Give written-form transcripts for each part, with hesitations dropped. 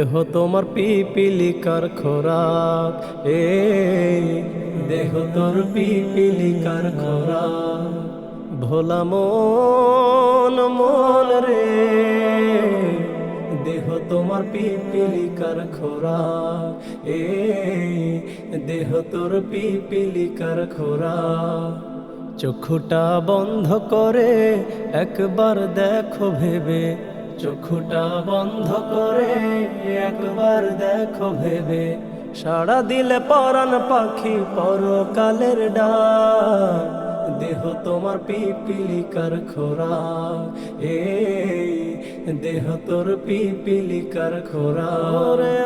দেহ তোমার পিপিলিকার খোরাক, দেহ তোর পিপিলিকার খোরাক। ভোলা মন মন রে, দেহ তোমার পিপিলিকার খোরাক, দেহ তোর পিপিলিকার খোরাক। চক্ষুটা বন্ধ করে একবার দেখো ভেবে, চক্ষুটা বন্ধ করে একবার দেখো ভেবে, সাড়া দিলে পরাণ পাখি পরকালের ডাক। দেহ তোমার পিপিলিকার খোরাক, দেহ তোর পিপিলিকার খোরাক। রে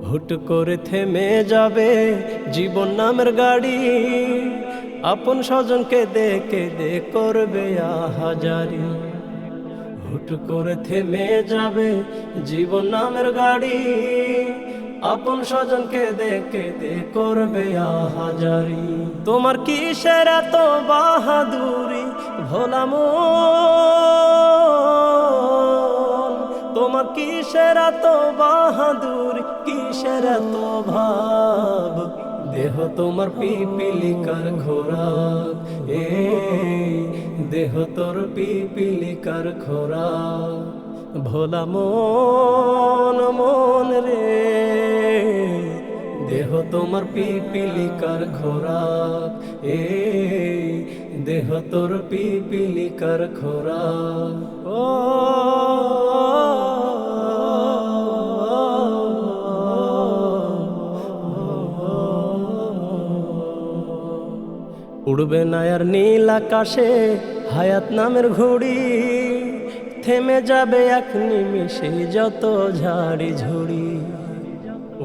হুট করে থেমে যাবে জীবন নামের গাড়ি, আপন স্বজনকে দেখে দে করবে আহাজারি। হুট করে থেমে যাবে জীবন নামের গাড়ি, আপন স্বজনকে দেখে দে করবে আহাজারি। তোমার কিসের এত বাহাদুরি ভোলা মন, তোমার কিসের এত বাহাদুরি, কিসের এত ভাব। দেহ তোমার পিপিলিকার খোরাক, দেহ তোর পিপিলিকার খোরাক। ভোলা মন মন রে, দেহ তোমার পিপিলিকার খোরাক, দেহ তোর পিপিলিকার খোরাক। উড়বে না আর নীল আকাশে হায়াত নামের ঘুড়ি, থেমে যাবে এক নিমিষে যত ঝাড়ি ঝুড়ি।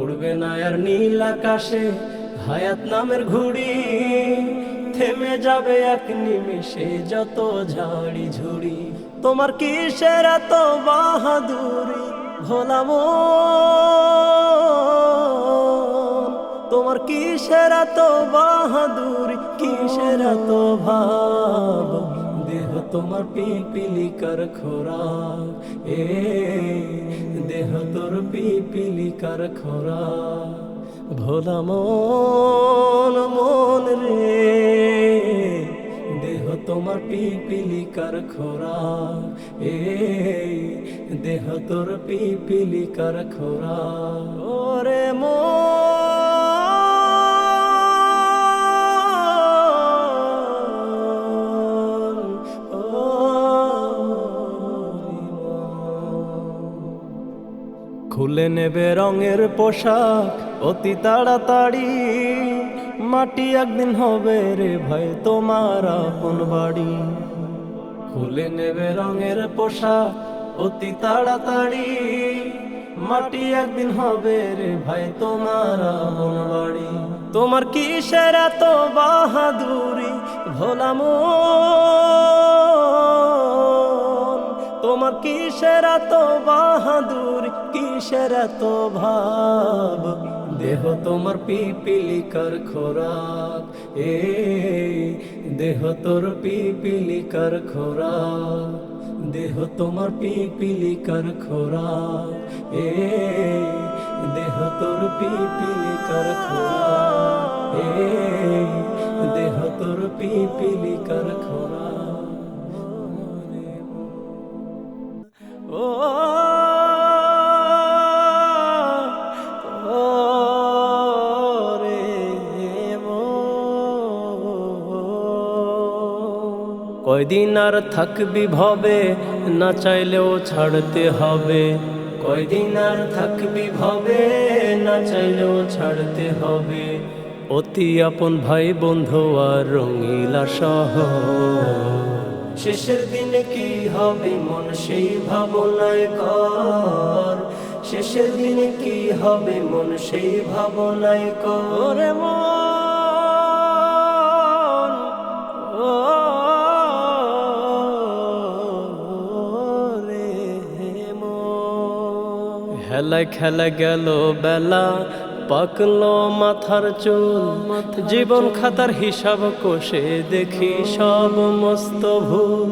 উড়বে না আর নীল আকাশে হায়াত নামের ঘুড়ি, থেমে যাবে এক নিমিষে যত ঝাড়ি ঝুড়ি। তোমার কিসের এত বাহাদুরি ভোলা মন, তোমার কিসের এত বাহাদুরি, কিসের এত ভাব। দেহ তোমার পিপিলিকার খোরাক, দেহ তোর পিপিলিকার খোরাক। ভোলা মন মন রে, দেহ তোমার পিপিলিকার খোরাক, দেহ তোর পিপিলিকার খোরাক। ওরে খুলে নেবে রঙের পোশাক অতি তাড়াতাড়ি, মাটি একদিন হবে রে ভাই তোমার আপন বাড়ি। খুলে নেবে রঙের পোশাক অতি তাড়াতাড়ি, মাটি একদিন হবে রে ভাই তোমার আপন বাড়ি। তোমার কিসের এত বাহাদুরি ভোলা মন, তোমার কিসের এত বাহাদুরি, কিসের এত ভাব। দেহ তোমার পিপিলিকার খোরাক, দেহ তোর পিপিলিকার খোরাক। দেহ তোমার পিপিলিকার খোরাক, দেহ তোর পিপিলিকার খোরাক, দেহ তোর পিপিলিকার খোরাক। ও কয়দিন আর থাকবি ভবে, না চাইলেও ছাড়তে হবে। কয়দিন আর থাকবি ভবে, না চাইলেও ছাড়তে হবে। অতি আপন ভাই বন্ধু আর রঙিলা শহর, শেষের দিনে কি হবে মন সেই ভাবনায় কর। শেষের দিনে কি হবে মন সেই ভাবনায় কর। হেলায় খেলা গেল বেলা, পাকলো মাথার চুল, জীবন খাতার হিসাব কষে দেখি সব মস্ত ভুল।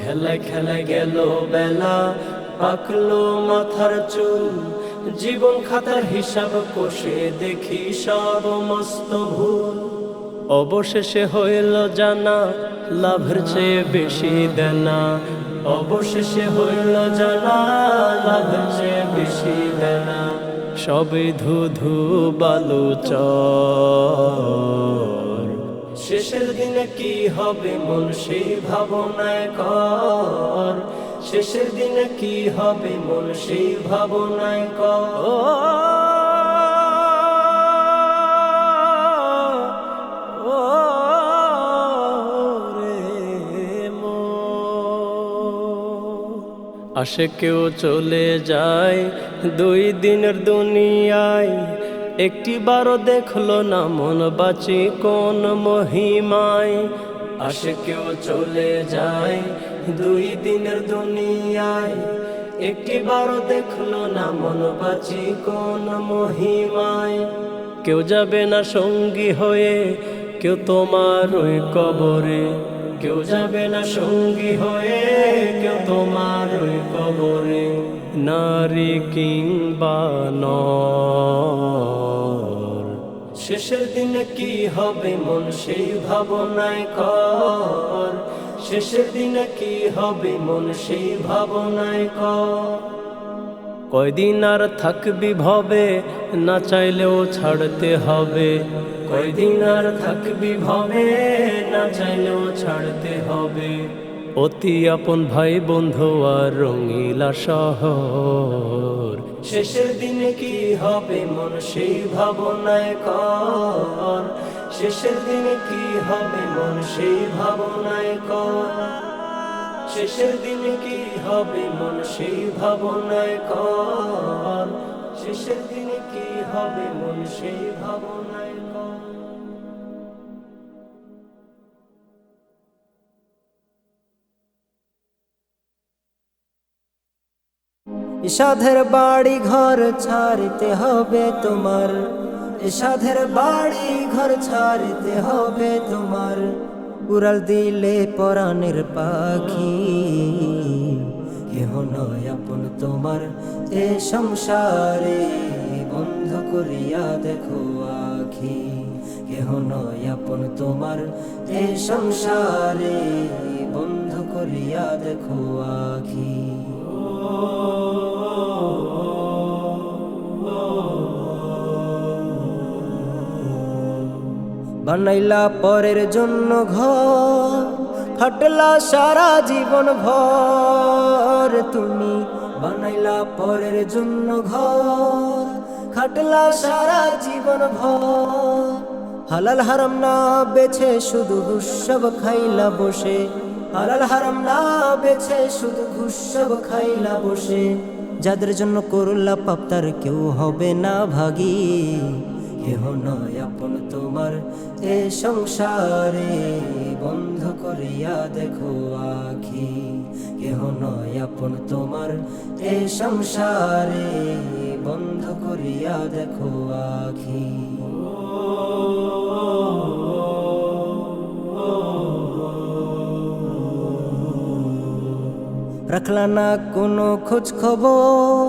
হেলায় খেলায় গেল বেলা, পাকলো মাথার চুল, জীবন খাতার হিসাব কষে দেখি সব মস্ত ভুল। অবশেষে হইল জানা, লাভের চেয়ে বেশি দেনা। অবশেষে হইল জানা, লাভের চেয়ে বেশি দেনা। সবই ধুধু বালু চর, শেষের দিনে কি হবে মন সেই ভাবনায় কর। শেষের দিনে কি হবে মন সেই ভাবনায় কর। আসে কেউ চলে যায় 2 দিনের দুনিয়ায়, একটি বারও দেখলো না মন বাঁচি কোন মহিমায়। আসে কেউ চলে যায় 2 দিনের দুনিয়ায়, একটি বারও দেখলো না মন বাঁচি কোন মহিমায়। কেউ যাবে না সঙ্গী হয়ে, কেউ তোমার ওই কবরে। কেউ যাবে না সঙ্গী হয়ে, কেউ তোমার ওই কবরে। নারী কিংবা নর, শেষের দিনে কি হবে মন সেই ভাবনায় কর। শেষের দিনে কি হবে মন সেই ভাবনায় কর। কয়দিন আর থাকবি ভবে, না চাইলেও ছাড়তে হবে। কয়দিন আর থাকবি ভবে, না চাইলেও ছাড়তে হবে। অতি আপন ভাই বন্ধু আর রঙিলা শহর, শেষের দিনে কি হবে মন সেই ভাবনায় কর। শেষের দিনে কি হবে মন সেই ভাবনায় কর। শেষের দিনে কি হবে মন সেই ভাবনায় কর। শেষের দিনে কি হবে মন সেই ভাবনায় কর। সাধের বাড়ি ঘর ছাড়তে হবে তোমার, সাধের বাড়ি ঘর ছাড়তে হবে তোমার। উড়াল দিলে পরাণের পাখি, কেহ নয় আপন তোমার এ সংসারে। বন্ধ করিয়া দেখো আখি, কেহ নয় আপন তোমার এ সংসারে। বন্ধ করিয়া দেখো আখি। বানাইলা পরের জন্য ঘর, খাটলা সারা জীবন ভর তুমি। বানাইলা পরের জন্য ঘর, খাটলা সারা জীবন ভর। হালাল হারাম না বেছে শুধু ঘুষ সব খাইলা বসে। হালাল হারাম না বেছে শুধু ঘুষ সব খাইলা বসে। যাদের জন্য করলা পাপ তার কেউ হবে না ভাগী, কেহ নয় আপন তোমার এ সংসারে। বন্ধ করিয়া দেখো আখি, কেহ নয় আপন তোমার এ সংসারে। বন্ধ করিয়া দেখো আখি। রাখলা না কোনো খোঁজ খবর,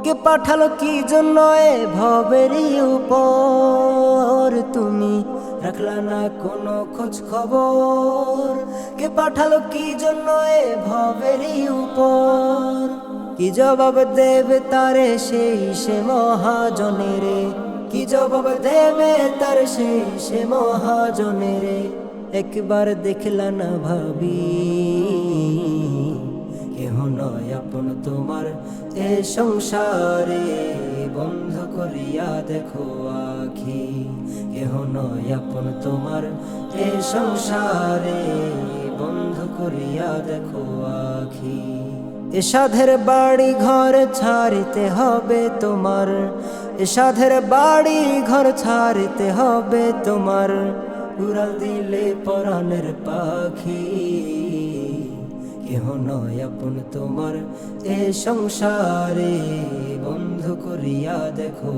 কে পাঠালো কি জন্য এ ভবেরই উপর তুমি। রাখলা না কোনো খোঁজ খবর, কে পাঠালো কি জন্য এ ভবেরই উপর। কি জবাব দেবে তারে সেই সে মহাজনেরে, কি জবাব দেবে তার সেই সে মহাজনেরে। একবার দেখলা না ভাবি, কেহ নয় আপন তোমার এ সংসারে। বন্ধ করিয়া দেখো আখি, কেহ নয় আপন তোমার এ সংসারে। বন্ধ করিয়া দেখো আখি। এ সাধের বাড়ি ঘর ছাড়তে হবে তোমার, এ সাধের বাড়ি ঘর ছাড়তে হবে তোমার। উড়াল দিলে পরাণের পাখি, কেহ নয় আপন তোমার এ সংসারে। বন্ধ বন্ধ করিয়া দেখো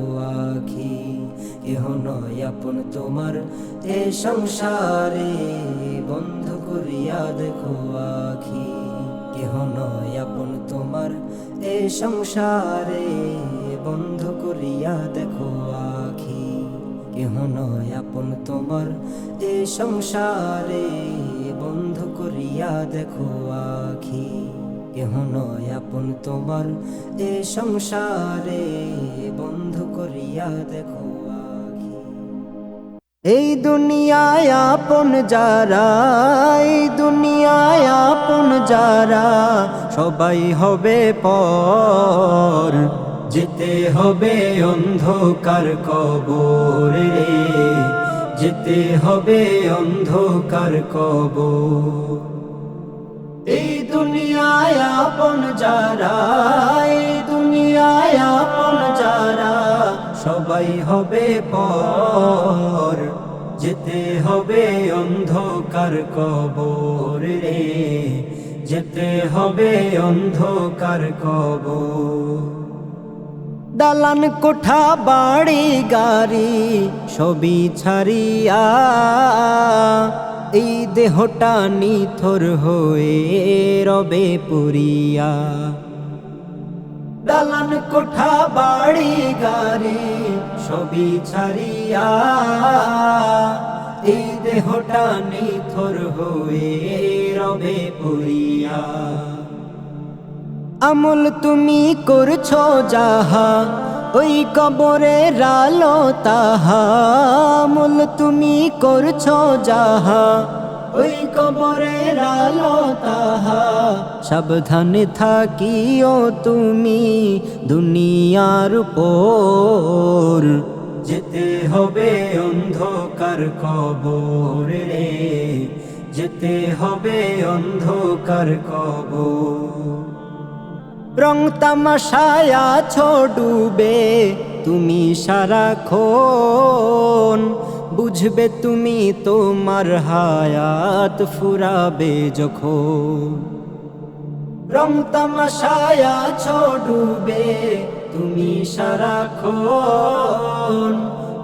আখি, কেহ নয় আপন তোমার এ সংসারে, বন্ধ করিয়া দেখো আখি, কেহ নয় আপন তোমার এ সংসারে, বন্ধ করিয়া দেখো আখি, কেহ নয় আপন তোমার এ সংসারে, বন্ধ করিয়া দেখো আখি, কেহ নয় আপন তোমার এ সংসারে, বন্ধ করিয়া দেখো আখি। এই দুনিয়ায় আপন যারা, এই দুনিয়ায় আপন যারা, সবাই হবে পর, যেতে হবে অন্ধকার কবরে, যেতে হবে অন্ধকার কবর। এই দুনিয়ায় আপন যারা, এই দুনিয়ায় আপন যারা, সবাই হবে পর, যেতে হবে অন্ধকার কবরে, যেতে হবে অন্ধকার কবর। দালান কোঠা বাড়ি গাড়ি সবই ছাড়িয়া, এই দেহটা নিথর হয়ে রবে পুরিয়া। দালান কোঠা বাড়ি গাড়ি সবই ছাড়িয়া, এই দেহটা নিথর হয়ে রবে পুরিয়া। আমল তুমি করছো যাহা, ওই কবরে রালো তাহা, আমল তুমি করছো যাহা, ওই কবরে রালো তাহা। সাবধানে থাকিও তুমি দুনিয়ার উপর, যেতে হবে অন্ধকার কবরে, যেতে হবে অন্ধকার কবর। রং তামাশায় আছো ডুবে তুমি সারাক্ষণ, বুঝবে তুমি তোমার হায়াত ফুরাবে যখন। রং তামাশায় আছো ডুবে তুমি সারাক্ষণ,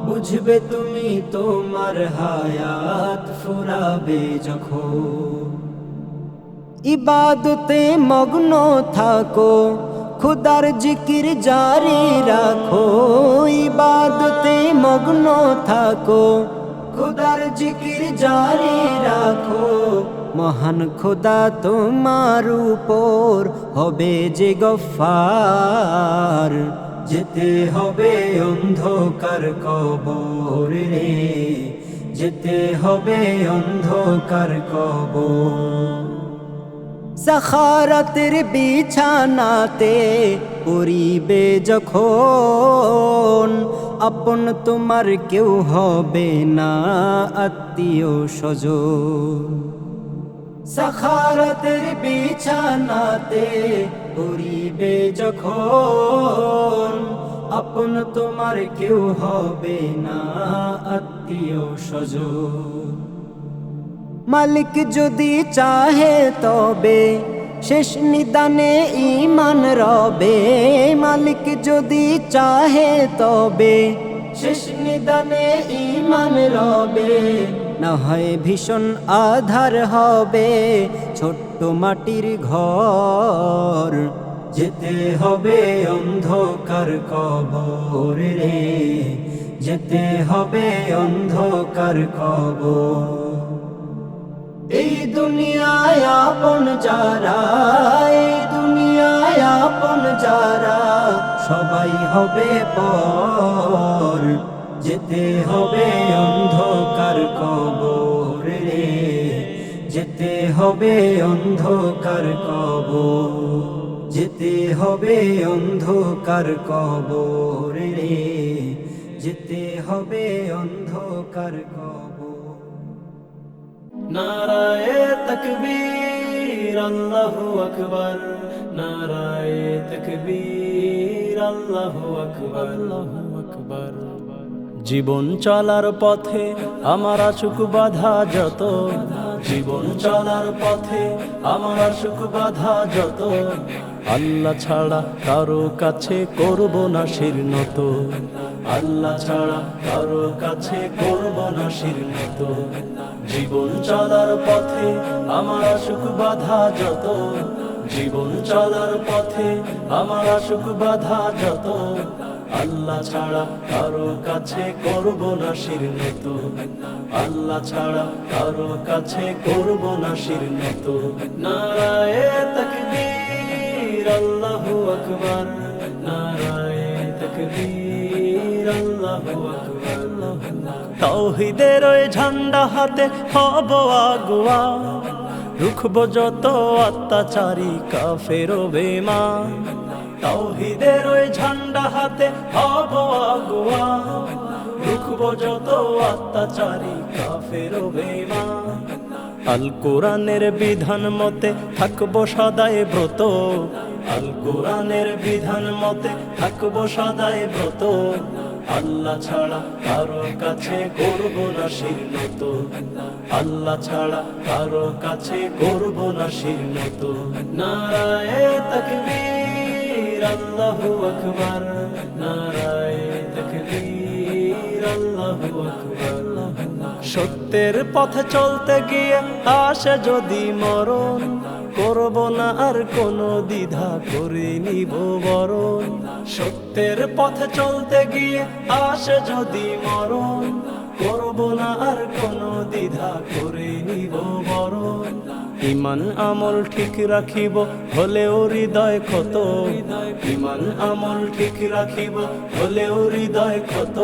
বুঝবে তুমি তোমার হায়াত ফুরাবে যখন। ইবাদতে মগ্ন থাকো, খুদার জিকির জারি রাখো, ইবাদতে মগ্ন থাকো, খুদার জিকির জারি রাখো। মহান খোদা তোমার উপর হবে যে গফফার, যেতে হবে অন্ধকার কবরে, যেতে হবে অন্ধকার কবর। সাখারাতের বিছানাতে পড়িবে যখন, আপন তোমার কেউ হবে না আত্মীয় স্বজন। সাখারাতের বিছানাতে পড়িবে যখন, আপন তোমার কেউ হবে না আত্মীয় স্বজন। মালিক যদি চাহে তবে শেষ নিদানে ঈমান রবে, মালিক যদি চাহে তবে শেষ নিদানে ঈমান রবে। না হয় ভীষণ আধার হবে ছোট্ট মাটির ঘর, যেতে হবে অন্ধকার কবরে, যেতে হবে অন্ধকার কবর। এই দুনিয়ায় আপন যারা, এই দুনিয়ায় আপন যারা, সবাই হবে পর, যেতে হবে অন্ধকার কবরে, যেতে হবে অন্ধকার কবর, যেতে হবে অন্ধকার কবরে, যেতে হবে অন্ধকার কবর। নারায়ে তাকবীর আল্লাহু আকবার, নারায়ে তাকবীর আল্লাহু আকবার, আল্লাহু আকবার। জীবন চলার পথে আমার আশুক বাধা যত, জীবন চলার পথে আমার আশুক বাধা যত, আল্লাহ ছাড়া কারো কাছে করব না শিরনত, আল্লাহ ছাড়া কারো কাছে করব না শিরনত। জীবন চলার পথে আমার আশুক বাধা যত, জীবন চলার পথে আমার আশুক বাধা যত, আল্লাহ ছাড়া কারো কাছে করব না শিরনত, আল্লাহ ছাড়া কারো কাছে করব না শিরনত। নারায়ে তাকবীর আল্লাহু আকবার, নারায়ে তাকবীর আল্লাহু আকবার। তাওহীদের ওই ঝান্ডা হাতে হব আগুয়া, রুখবো যত অত্যাচারী কাফের ও বেঈমান। তাওহীদের ওই ঝান্ডা হাতে হব আগুয়া, রুখবো যত অত্যাচারী কাফের ও বেঈমান। আল কোরআনের বিধান মতে থাকবো সদাই ব্রত, আল কোরআনের বিধান মতে থাকবো সদাই ব্রত। আল্লাহ ছাড়া কারো কাছে করব না শিরনত, আল্লাহ ছাড়া কারো কাছে করব না শিরনত। নারায়ে তাকবীর আল্লাহু আকবার, নারায়ে তাকবীর আল্লাহু আকবার। সত্যের পথে চলতে গিয়ে আসে যদি মরণ, করব না আর কোনো দ্বিধা করে নিব বরণ। সত্যের পথে চলতে গিয়ে আসে যদি মরণ, করব না আর কোনো দ্বিধা করে নিব বরণ। ইমান আমল ঠিক রাখিব হলেও হৃদয় ক্ষত, ইমান আমল ঠিক রাখিব হলেও হৃদয় ক্ষত।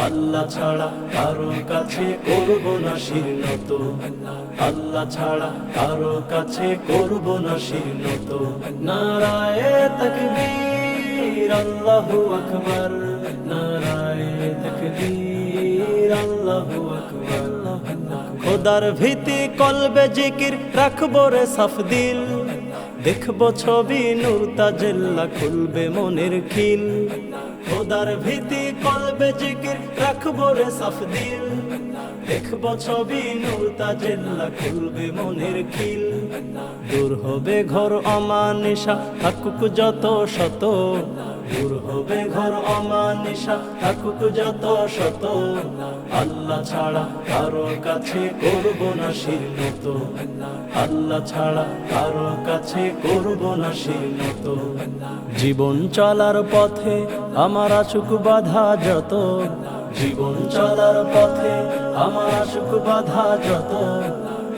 আল্লাহ ছাড়া কারো কাছে করব না শিরনত, আল্লাহ ছাড়া কারো কাছে করব না শিরনত। নারায়ে তাকবীর আল্লাহু আকবার, নারায়ে তাকবীর আল্লাহু আকবার। খোদার ভীতি কলবে জিকির রাখবো রে সাফ দিল, দেখবো ছবি নূর তাজেল্লা খুলবে মনের খিল। খোদার ভীতি কলবে জিকির রাখবো রে সাফ দিল, দেখবো ছবি নূর তাজেল্লা খুলবে মনের খিল। দূর হবে ঘর অমানিসা থাকুক যত শত, দূর হবে ঘর অমানিসা থাকুক যত শত। আল্লাহ ছাড়া কারো কাছে করব না শিরনত, আল্লাহ ছাড়া কারো কাছে করব না শিরনত। জীবন চলার পথে আমার আশুক বাধা যত, জীবন চলার পথে আমার আশুক বাধা যত।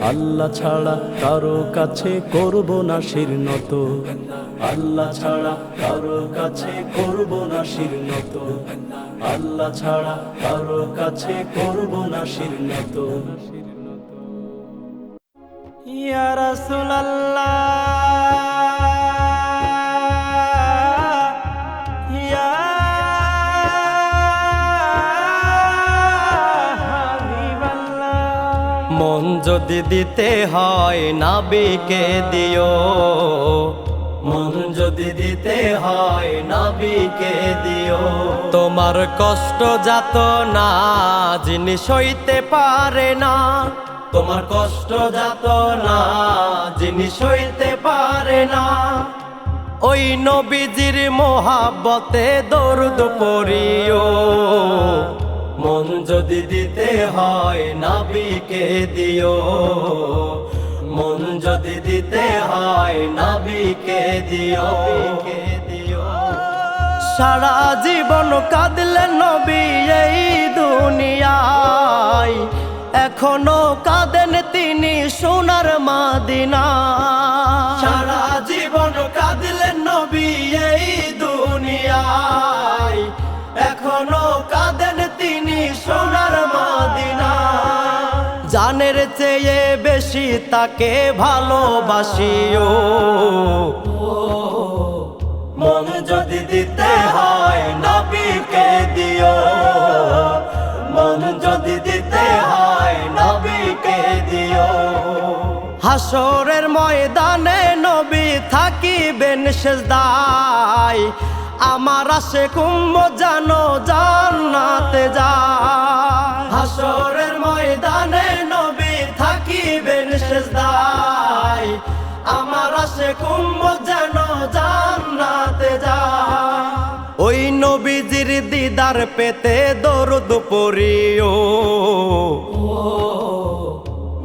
আল্লাহ ছাড়া কারো কাছে করব না শিরনত, আল্লাহ ছাড়া কারো কাছে করব না শিরনত, আল্লাহ ছাড়া কারো কাছে করব না শিরনত। ইয়া রাসূলুল্লাহ, ইয়া হাবিবাল্লাহ। মন যদি দিতে হয় নবীকে দিও, মন যদি দিতে হয় নবীকে দিও। তোমার কষ্ট যাত না যিনি সইতে পারে না, তোমার কষ্ট যাত না যিনি সইতে পারে না। ওই নবীজির মোহাব্বতে দরুদ পড়িও। মন যদি দিতে হয় নবীকে দিও, মন যদি দিতে হয় নবীকে দিও। সারা জীবন কাঁদলেন নবী এই দুনিয়ায়, এখনো কাঁদেন তিনি সোনার মদিনা। সারা জীবন কাঁদলেন নবী এই দুনিয়ায়, এখনো কাঁদেন তিনি সোনার মদিনা। জানের চেয়ে বেশি তাকে ভালোবাসিও। মন যদি দিতে হয় নবীকে দিও, মন যদি দিতে হয় নবীকে দিও। হাসরের ময়দানে নবী থাকিবেন সেজদায়, আমার আশিক উম্মত জানো জান্নাতে যায়। হাসরের ময়দানে নবী থাকিবেন সেজদায়, আমার আশিক উম্মত জানো নবীজির দিদার পেতে দরুদ পড়িও।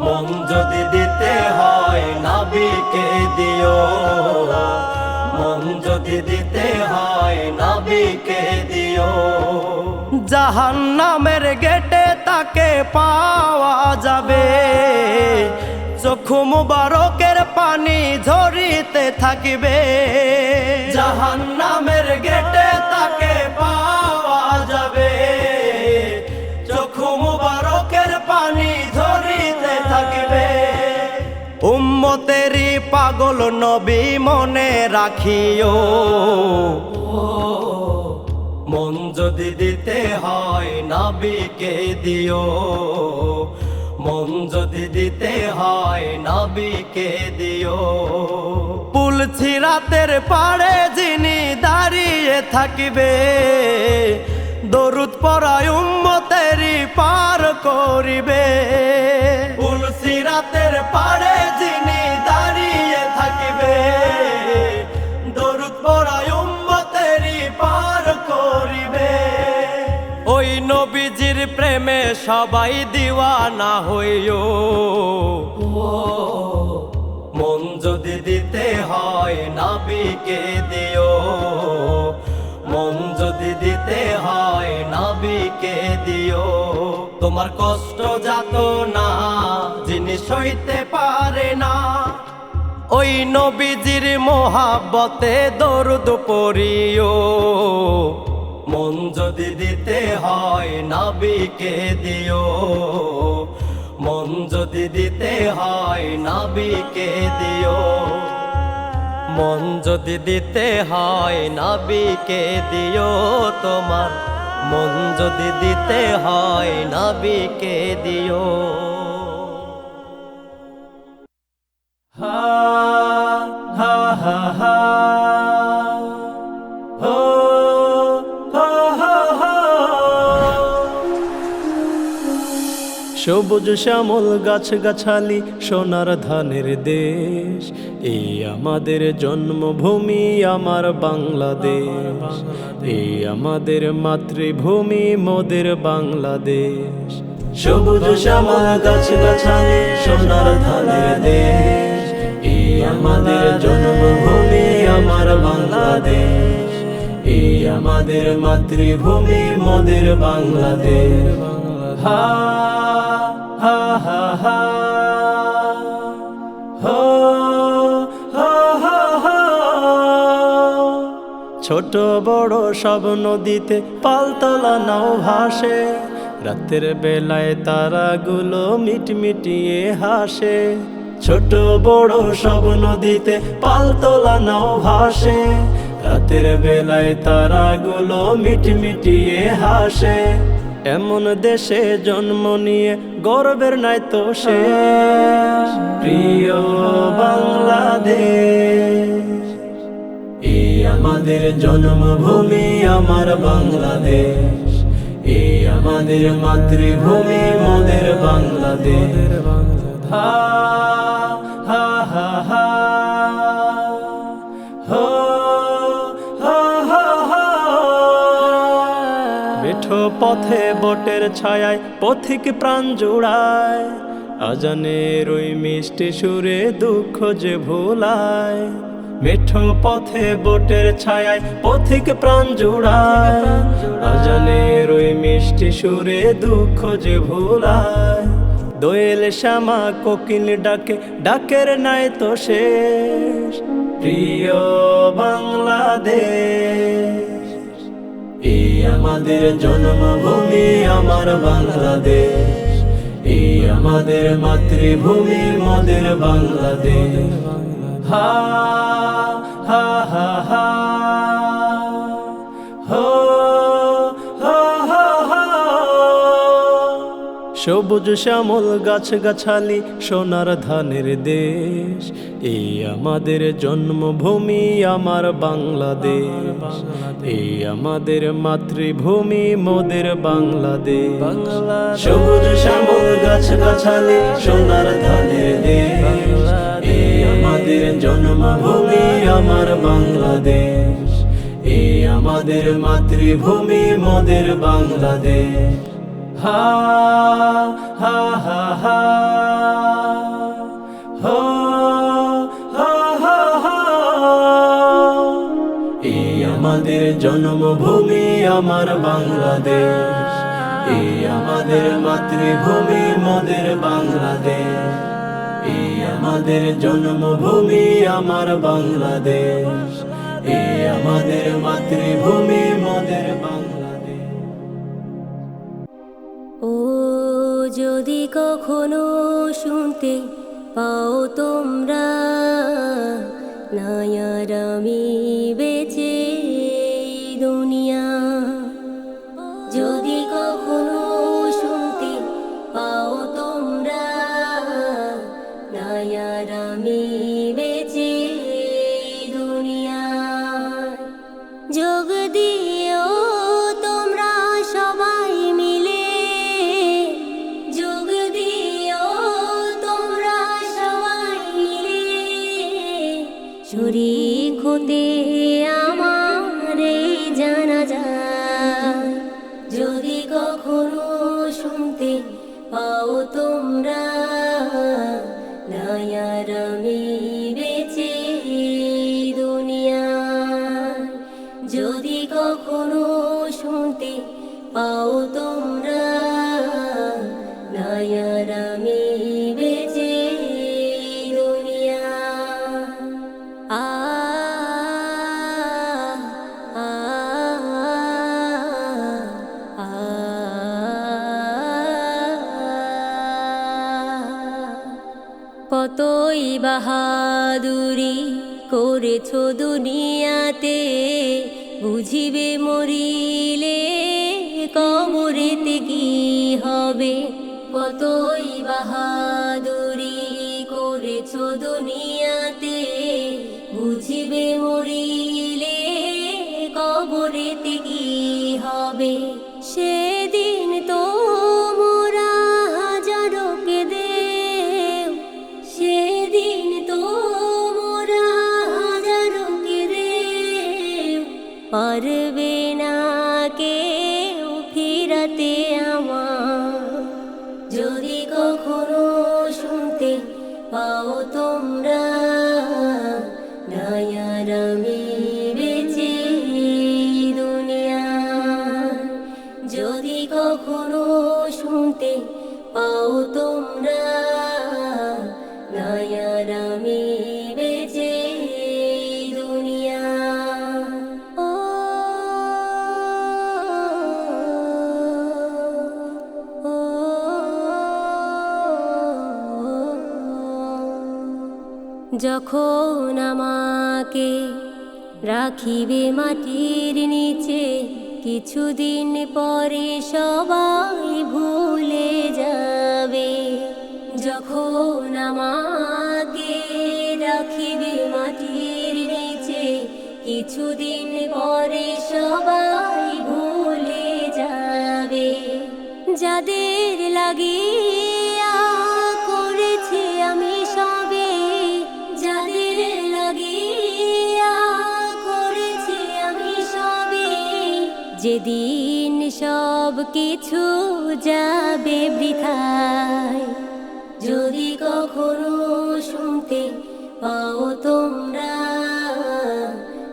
মন যদি দিতে হয় নবীকে দিও, মন যদি দিতে হয় নবীকে দিও। জাহান্নামের গেটে তাকে পাওয়া যাবে, চক্ষু মুবারকের পানি ঝরিতে থাকিবে। জাহান্নামের গেটে তাকে পাওয়া যাবে, চক্ষু মুবারকের পানি ঝরিতে থাকিবে। উম্মতেরই পাগল নবী মনে রাখিও। মন যদি দিতে হয় নবীকে দিও, মন যদি দিতে হয় নবীকে দিও। পুলছিরাতের পাড়ে যিনি দাঁড়িয়ে থাকিবে, দরুদ পড়ায় উম্মতেরই পার করিবে। পুলছিরাতের পাড়ে যিনি দাঁড়িয়ে থাকিবে, দরুদ পড়ায় উম্মতেরই পার করিবে। ওই নবীজির প্রেমে সবাই দিওয়ানা হইও। মন যদি দিতে হয় নবীকে দিও, মন যদি দিতে হয় নবীকে দিও। তোমার কষ্ট যাত না যিনি সইতে পারে না, ওই নবীজির মোহাব্বতে দরুদ পড়িও। মন যদি দিতে হয় নবীকে দিও, মন যদি দিতে হয় নবীকে দিও। মন যদি দিতে হয় নবীকে দিও, তোমার মন যদি দিতে হয় নবীকে দিও। হা হা হা হা হো হো হো হো। সবুজ শ্যামল গাছ গাছালি সোনার ধানের দেশ, এই আমাদের জন্মভূমি আমার বাংলাদেশ। এই আমাদের মাতৃভূমি মোদের বাংলাদেশ। সবুজ শ্যামল গাছ গাছালি সোনার ধানের দেশ, এই আমাদের জন্মভূমি আমার বাংলাদেশ। এই আমাদের মাতৃভূমি মোদের বাংলাদেশ। হা হা হা হা হো হো হো হো। ছোট বড় সব নদীতে পালতলা নাও ভাসে, রাতের বেলায় তারাগুলো মিটমিটিয়ে হাসে। ছোট বড় সব নদীতে পালতোলা নাও ভাসে, রাতের বেলায় তারাগুলো মিটমিটিয়ে হাসে। এমন দেশে জন্ম নিয়ে গর্বের নাই তো শেষ, প্রিয় বাংলাদেশ, এই আমাদের জন্মভূমি আমার বাংলাদেশ। এই আমাদের মাতৃভূমি মোদের বাংলাদেশ। হা হা হা হা হো হো হো হো। মিঠো পথে বটের ছায়ায় পথিক প্রাণ জুড়ায়, আজানের ওই মিষ্টি সুরে দুঃখ যে ভোলায়। মিঠো পথে বটের ছায়ায় পথিক প্রাণ জুড়ায়, আজানের ওই মিষ্টি সুরে দুঃখ যে ভোলায়। দোয়েল শ্যামা কোকিল ডাকে, ডাকের নাই তো শেষ, প্রিয় বাংলাদেশ, এই আমাদের জন্মভূমি আমার বাংলাদেশ। এই আমাদের মাতৃভূমি মোদের বাংলাদেশ। হা হা হা হা হো হো হো হো। সবুজ শ্যামল গাছ গাছালি সোনার ধানের দেশ, এই আমাদের জন্মভূমি আমার বাংলাদেশ। এই আমাদের মাতৃভূমি মোদের বাংলাদেশ। সবুজ শ্যামল গাছ গাছালি সোনার ধানের দেশ, এই আমাদের জন্মভূমি আমার বাংলাদেশ। এই আমাদের মাতৃভূমি মোদের বাংলাদেশ। হা হা হা হা হো হা হা হা। এই আমাদের জন্মভূমি আমার বাংলাদেশ, এই আমাদের মাতৃভূমি মোদের বাংলাদেশ। এই আমাদের জন্মভূমি আমার বাংলাদেশ, এই আমাদের মাতৃভূমি মোদের বাংলাদেশ। ও যদি কখনো শুনতে পাও তোমরা, নায়ার আমি বেঁচে এই দুনিয়া। যদি কখনো শুনতে পাও তোমরা, নায়ার আমি বেঁচে এই দুনিয়া। যোগ দিও তোমরা সবাই মিলে, যোগ দিও তোমরা সবাই মিলে, শরীক হতে আমার এই জানাজায়। যদি কখনো শুনতে পাও তোমরা, নায়ার আমি বেঁচে এই দুনিয়ায়। যদি কখনো শুনতে পাও তোমরা, নায়ার আমি বেঁচে এই দুনিয়ায়। আ আ আ কতই বাহাদুরি করেছো দুনিয়াতে, বুঝিবে মরিলে কবরেতে কি হবে। কতই বাহাদুরি করেছো দুনিয়াতে, বুঝিবে মরিলে কবরেতে কি হবে। সেদিন তোমরা হাজারো কেঁদেও, সেদিন তোমরা হাজারো কেঁদেও, পারবে না কেউ ফিরাতে আমার। যদি কখনো শুনতে পাও তোমরা, নায়ার আমি বেঁচে এই দুনিয়ায়। যদি কখনো শুনতে পাও তোমরা, নায়ার আমি বেঁচে এই দুনিয়ায়। ও ও যখন আমাকে রাখিবে মাটির নিচে, কিছুদিন পরে সবাই ভুলে যাবে। যখন আমাকে রাখিবে মাটির নিচে, কিছুদিন পরে সবাই ভুলে যাবে। যাদের লাগিয়া করেছি আমি সবে, যাদের লাগিয়া করেছি আমি সবে, যেদিন সব কিছু যাবে বৃথায়। যদি কখনো শুনতে পাও তোমরা,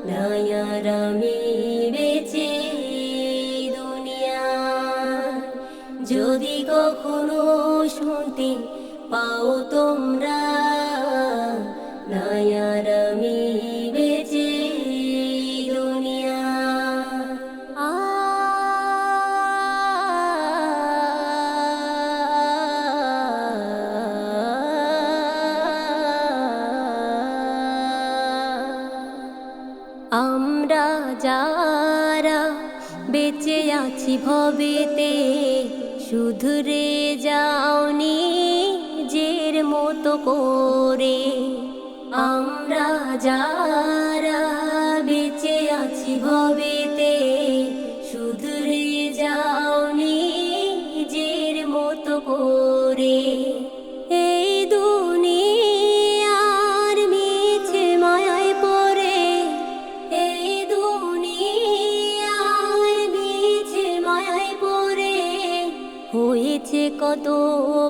নায়ার আমি বেঁচে এই দুনিয়ায়। যদি কখনো শুনতে পাও তোমরা, নায়ার আমি বেঁচে এই দুনিয়ায়। আ আমরা যারা বেঁচে আছি ভবেতে, শুধরে যাওনি নিজের মতো করে। আমরা যারা বেঁচে আছি ভবেতে, শুধরে যাওনি নিজের মতো করে। এই দুনিয়ার মিছে মায়ায় পড়ে, এই দুনিয়া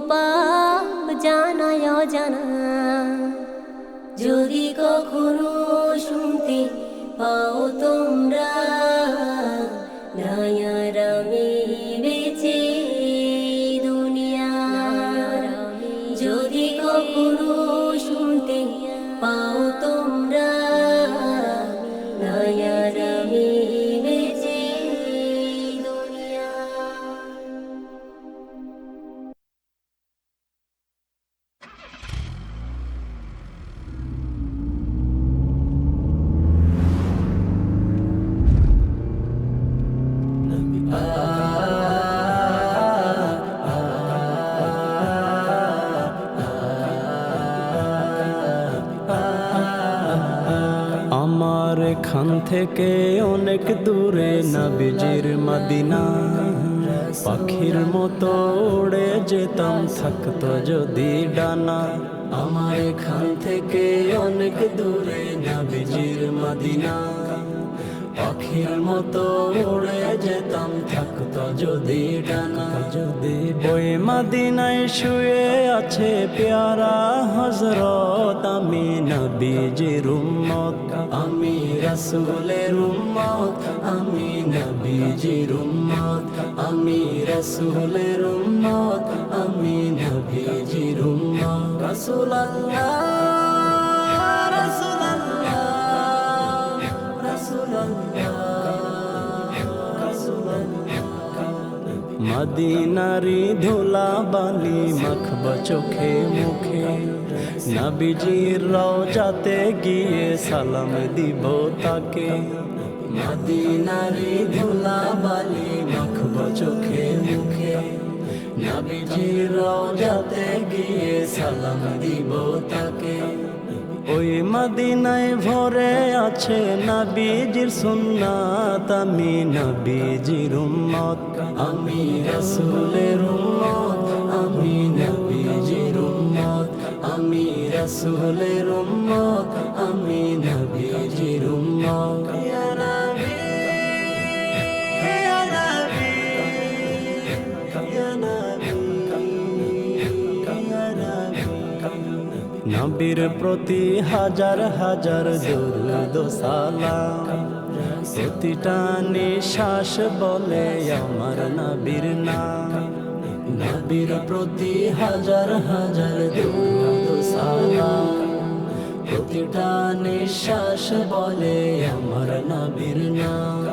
পাপ জানায় জানা যদি কখনো শুনতে পাও তোমরা নায়ারামে বেঁচে দুনিয়া যদি কখনো শুনতে পাও তোমরা নায়ারামে বেঁচে দুনিয়া। আমার এখান থেকে অনেক দূরে নবীজির মদিনা, পাখির মতো উড়ে যেতাম থাকতো যদি ডানা। আমার এখান থেকে অনেক দূরে নবীজির মদিনা, পাখির মতো উড়ে যেতাম থাকতো যদি ডানা। যদি ওই মদিনায় শুয়ে আছে প্যারা হযরত, আমি নবীজির উম্মত, আমি রাসূলের উম্মত, আমি নবীজির উম্মত, আমি রাসূলের উম্মত, আমি নবীজির উম্মত। রাসূলুল্লাহ রাসূলুল্লাহ মদিনারি ধুলা বালি মাখব চোখে মুখে, নবীজির রওজাতে গিয়ে সালাম দিব তাকে। মদিনারি ধুলা বালি মাখব চোখে মুখে, নবীজির রওজাতে গিয়ে সালাম দিব তাকে। ওই মদিনায় ভরে আছে নবীজির সুন্নাত, আমি নবীজির উম্মত, আমি রাসূলের উম্মত, আমি নবীজির উম্মত, আমি রাসূলের উম্মত, আমি নবীজির উম্মত। ইয়া নবী ইয়া নবী ইয়া নবী ইয়া নবী। নবীর প্রতি হাজার হাজার দরুদ ও সালাম, প্রতিটা নিঃশ্বাস বলে আমার নবীর নাম। নবীর প্রতি হাজার হাজার দরুদ ও সালাম, প্রতিটা নিঃশ্বাস বলে আমার নবীর নাম।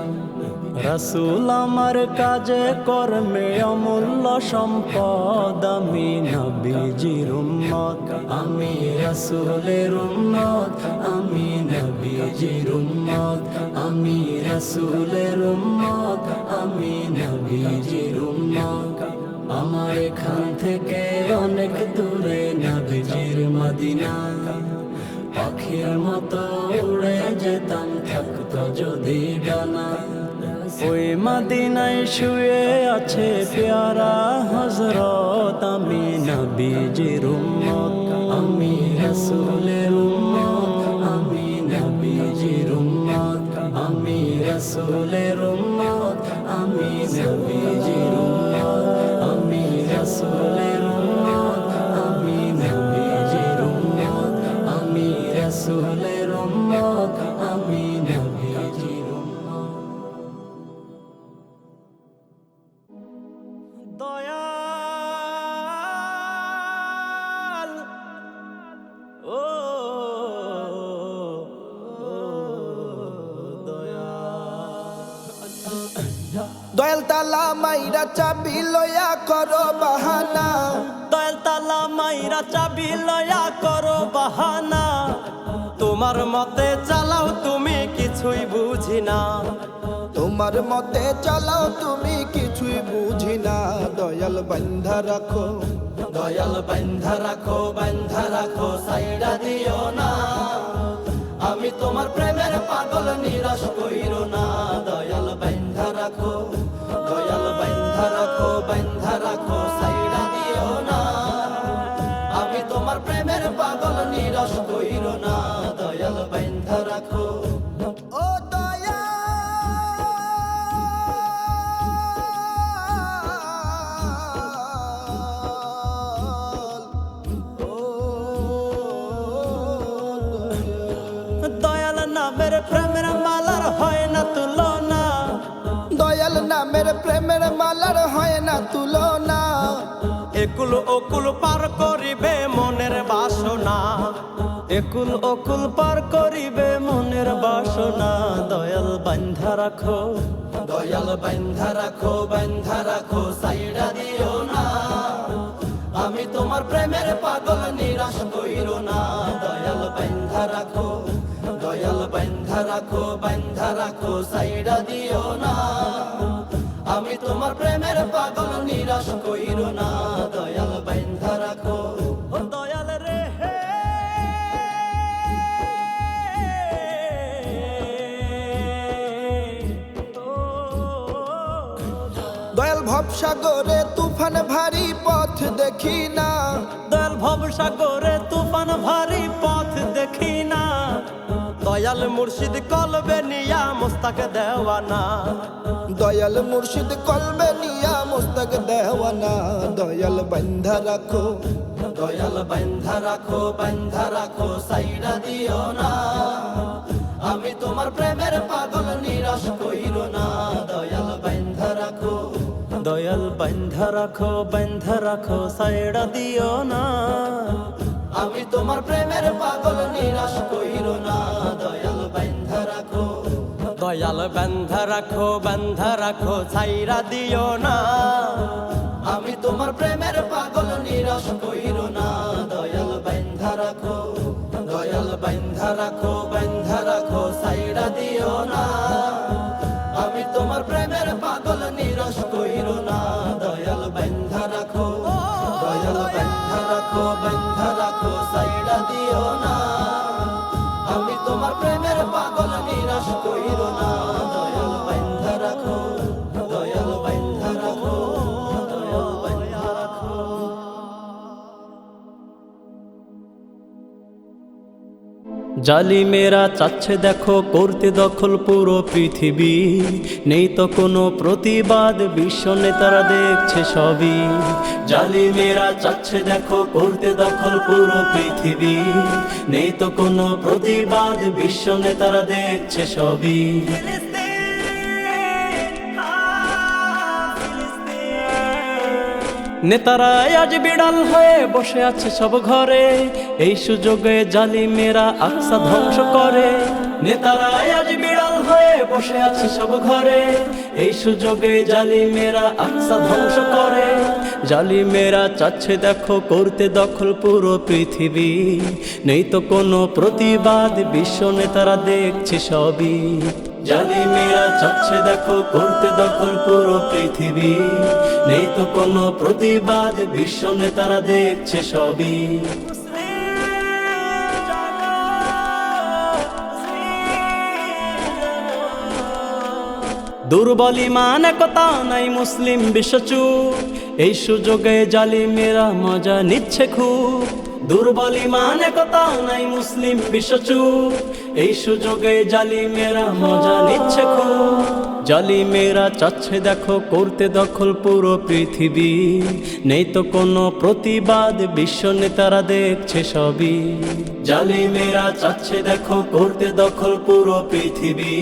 রাসূল আমার কাজে কর্মে অমূল্য সম্পদ, আমি নবীজির উম্মত, আমি রাসূলের উম্মত, আমি নবীজির উম্মত, আমি রাসূলের উম্মত, আমি নবীজির উম্মত। আমার এখান থেকে অনেক দূরে নবীজির মদিনা, পাখির মতো উড়ে যেতাম থাকতো যদি ডানা। ওই মদিনায় শুয়ে আছে প্যারা হযরত, আমি নবীজির উম্মত, আমি রাসূলের উম্মত, আমি নবীজির উম্মত, আমি রাসূলের উম্মত, আমি নবীজির উম্মত, আমি রাসূলের উম্মত, আমি নবীজির উম্মত, আমি রাসূলের উম্মত, আমি নবীজির উম্মত। দয়াল ও দয়াল তালা মাইরা চাবি লয়া করো বাহানা, দয়াল তালা মাইরা চাবি লয়া করো বাহানা। তোমার মতে চালাও তুমি কিছুই বুঝি না, তোমার মতে চালাও তুমি কিছুই বুঝি না। দয়াল বান্ধা রাখো, দয়াল বান্ধা রাখো, বান্ধা রাখো সাইডা দিও না। আমি তোমার প্রেমের পাগল নিরাশ কইরো না। দয়াল বান্ধা রাখো, দয়াল বান্ধা রাখো, বান্ধা রাখো সাইডা দিও না। আমি তোমার প্রেমের পাগল নিরাশ কইরো না। দয়াল বান্ধা রাখো। ও দয়া নামের প্রেমের মালার হয় না তুলনা, দয়াল নামের প্রেমের মালার হয় না তুলনা। একুল ওকুল পার করিবে মনের বাসনা, একুল ওকুল পার করিবে মনের বাসনা। দয়াল বান্ধা রাখো, দয়াল বান্ধা রাখো, বান্ধা রাখো, সাইডা দিও না। আমি তোমার প্রেমের পাগল, নিরাশ কইরো না। দয়াল বান্ধা রাখো, দয়াল বান্ধা রাখো, বান্ধা রাখো, সাইডা দিও না। আমি তোমার প্রেমের পাগল, নিরাশ কইরো না। দয়াল বান্ধা রাখো, ও দয়াল রে হে। দয়াল ভবসাগরে তুফান ভারী পথ দেখি না, দয়াল ভবসাগরে তুফান ভারী পথ দেখি না। দয়াল মুর্শিদ কলবে নিয়া মুস্তাক দেওয়ানা, দয়াল মুর্শিদ কলবে নিয়া মুস্তাক দেওয়ানা। দয়াল বান্ধা রাখো, দয়াল বান্ধা রাখো, বান্ধা রাখো, সাইডা দিও না। আমি তোমার প্রেমের পাগল, নিরাশ কইরো না। দয়াল বান্ধা রাখো, দয়াল বান্ধা রাখো, বান্ধা রাখো, সাইডা দিও না। আমি তোমার প্রেমের পাগল, নিরাশ কইরো না। দয়াল বান্ধা রাখো, দয়াল বান্ধা রাখো, বান্ধা রাখো, সাইডা দিও না। আমি তোমার প্রেমের পাগল, নিরাশ কইরো না। দয়াল বান্ধা রাখো, দয়াল বান্ধা রাখো, বান্ধা রাখো, সাইডা দিও না। আমি তোমার প্রেমের পাগল, নিরাশ কইরো না। দয়াল বান্ধা রাখো, দয়াল বান্ধা রাখো, বান্ধা রাখো, সাইডা দিও না। আমি তোমার প্রেমের পাগল, নিরাশ কইরো না। দয়াল বান্ধা রাখো, দয়াল বান্ধা রাখো, দয়াল বান্ধা রাখো। জালিমেরা চাচ্ছে দেখো করতে দখল পুরো পৃথিবী, নেই তো কোনো প্রতিবাদ, বিশ্ব নেতারা দেখছে সবই। জালিমেরা চাচ্ছে দেখো করতে দখল পুরো পৃথিবী, নেই তো কোনো প্রতিবাদ, বিশ্ব নেতারা দেখছে সবই। নেতারা আজ বিড়াল হয়ে বসে আছে সব ঘরে, এই সুযোগে জালিমেরা আকসা ধ্বংস করে। নেতারা আজ বিড়াল হয়ে বসে আছে সব ঘরে, এই সুযোগে জালিমেরা আকসা ধ্বংস করে। জালিমেরা চাচ্ছে দেখো করতে দখল পুরো পৃথিবী, নেই তো কোনো প্রতিবাদ, বিশ্ব নেতারা দেখছে সবই। জালিমেরা চাচ্ছে দেখো করতে দখল পুরো পৃথিবী, নেই তো কোনো প্রতিবাদ, বিশ্ব নেতারা দেখছে সবই। দুর্বল ঈমান একতা নাই মুসলিম বিশ্বচুপ, এই সুযোগে জালিমেরা মজা নিচ্ছে খুব। দুর্বল ঈমান একতা নাই মুসলিম বিশ্বচুপ, এই সুযোগে জালিমেরা মজা নিচ্ছে খুব। জালিমেরা চাচ্ছে দেখো করতে দখল পুরো পৃথিবী, নেই তো কোনো প্রতিবাদ, বিশ্ব নেতারা দেখছে সবই। জালিমেরা চাচ্ছে দেখো করতে দখল পুরো পৃথিবী,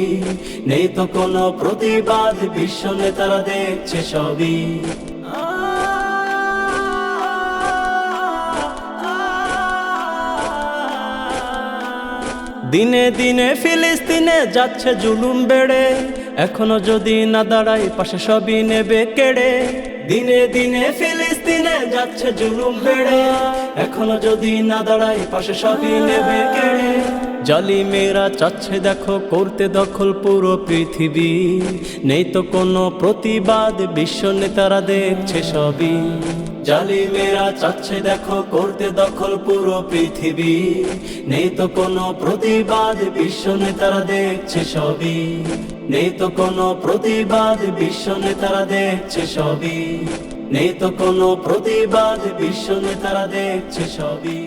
নেই তো কোনো প্রতিবাদ, বিশ্ব নেতারা দেখছে সবই। দিনে দিনে ফিলিস্তিনে যাচ্ছে জুলুম বেড়ে, এখনো যদি না দাঁড়াই পাশে সবই নেবে কেড়ে। দিনে দিনে ফিলিস্তিনে যাচ্ছে জুলুম বেড়ে, এখনো যদি না দাঁড়াই পাশে সবই নেবে কেড়ে। জালিমেরা চাচ্ছে দেখো করতে দখল পুরো পৃথিবী, নেই তো কোনো প্রতিবাদ, বিশ্ব নেতারা দেখছে সবই। জালিমেরা চাচ্ছে দেখো করতে দখল পুরো পৃথিবী, নেই তো কোনো প্রতিবাদ, বিশ্ব নেতারা দেখছে সবই। নেই তো কোনো প্রতিবাদ, বিশ্ব নেতারা দেখছে সবই। নেই তো কোনো প্রতিবাদ, বিশ্ব নেতারা দেখছে সবই।